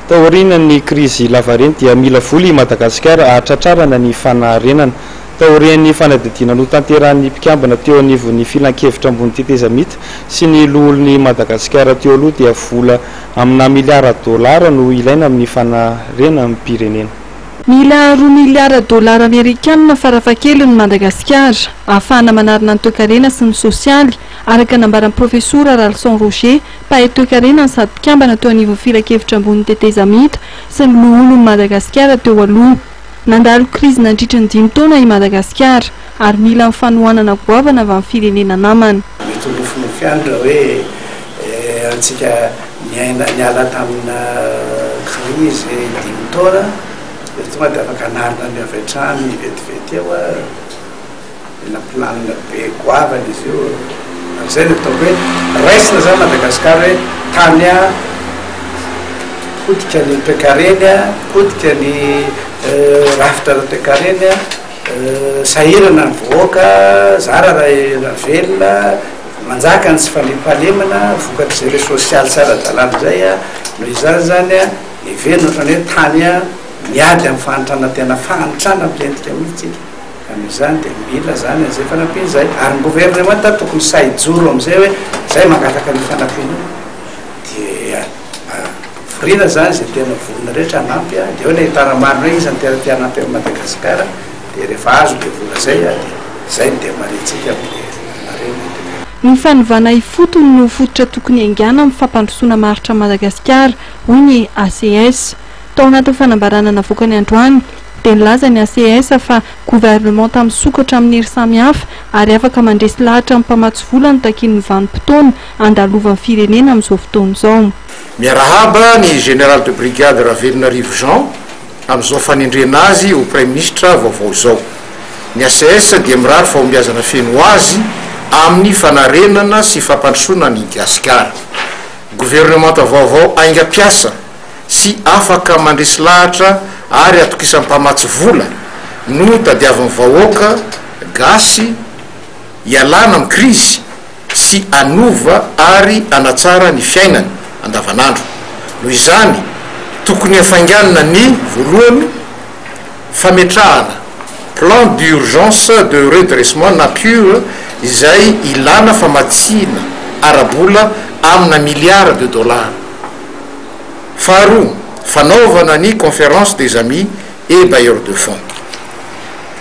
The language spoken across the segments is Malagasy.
taorian'ny krizy lavareny dia mila voly Madagasikara ahatratrarana ny fanaharenana. Taorian'ny fanadidina no tanterahan'ny mpikambana teo anivon'ny filan-kevitra ambony tetezamita sy ny loholon'ny Madagasikara teo aloha dia vola amina miliara $, no ilaina amin'ny fanaharenana amin'ny pirenena. Mila $2 miliara Amerikanina farafahakeliny Madagasikara ahafahana manarina ny toe-karena sy ny sosialy araka nambaran'ny profesora Ralson Roger mpahay toe-karena sady mpikambana teo anivon'ny filan-kevitra ambony tetezamita sy ny loholon'ny Madagasikara teo aloha. Nandalo krizy nandritra ny 5 taona i Madagasikara ary mila ny fanohanana goavana avy amin'ny firenena namana. Fiandra hoe antsika niala tamina krizy 5 taona tonga dia afaka hanarina ny avy hatrany vetivety eo ena planina be goavana izy io. Izay no ataoko hoe raisina zany Madagasikara hoe tany potika ny toe-karena, potika ny rafitra toe-karena, sahirana ny vohoaka, zara raha velona, manjaka ny tsy fanempalemana, vokatry izay sosialy tsara dalàna izay no izany zany hiverina ohatrany hoe tany miady amin'ny fanitrana tena fanitrana milentika mihitsy amin'izany dia mila zany izay fanampiana izay ary ny gouvernement tokony sahijoro amin'izay hoe izay mangataka ny fanampiana dia virina zany izay tena volona rehetra hanampy dia hoe nahitana marina hoe izy ny tena tianampy amin'ny Madagasikara dia rehefa azo dia vola zay dia izay dia maritsika amin'ny marena. Ny fanovana ifotony no fototra tokony haingana amin'ny fampandrosoana maritra Madagasikara hoy ny ACS. Tao anatin'ny fanambarana navoaka ny androany dia nilaza ny ACS fa gouvernement tamin'ny sokatra amin'ny hery samihafa ary afaka mandresy lahatra amin'ny mpamatsy vola ny takin'ny vanim-potoana andalovan'ny firenena amin'izao fotoana izao. Miarahaba ny général de brigade Ravelonarivo Jean amin'izao fanendrena azy ho premier ministre vaovao izao. Ny ACS dia mirary fahombiazana feno azy amin'ny fanarenana sy fampandrosoana ny Madagasikara. Gouvernement vaovao aingam-piasa sy afaka mandresy lahatra ary atokisan'ny mpamatsy vola no tadiavin'ny vahoaka gasy ialana amin'ny krizy sy anova ary anatsara ny fiainany andavanandro. Noho izany tokony hafainganana ny voalohany fametrahana plan d'urgence de redressement nature izay ilana famatsina arabola amina $1 miliara. Faharoa, fanaovana ny conférence des amis et bailleurs de fonds.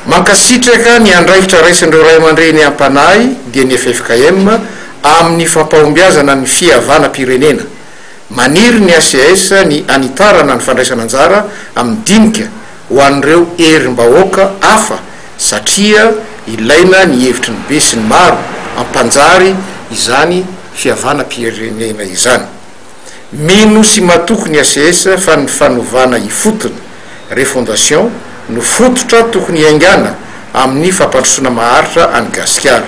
Mankasitraka ny andraikitra raisin'ireo ray aman-dreny ampanahy dia ny FFKM amin'ny fampahombiazana ny fihavanam-pirenena. Maniry ny ACS ny anitarana ny fandraisana anjara amin'ny dinika ho an'ireo herim-bahoaka hafa satria ilaina ny hevitry ny be sy ny maro ampanjary izany fihavanam-pirenena izany. Mino sy matoky ny ACS fa ny fanovana ifotony refondation no fototra tokony haingana amin'ny fampandrosoana maharitra any Madagasikara.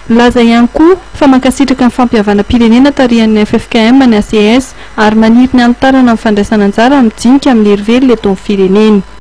Laza ihany koa fa mankasitraka ny fampihavanam-pirenena tarihan'ny FFKM ny ACS ary maniry ny anitarana amin'ny fandraisana anjara amin'ny dinika amin'ny hery velona eto amin'ny firenena.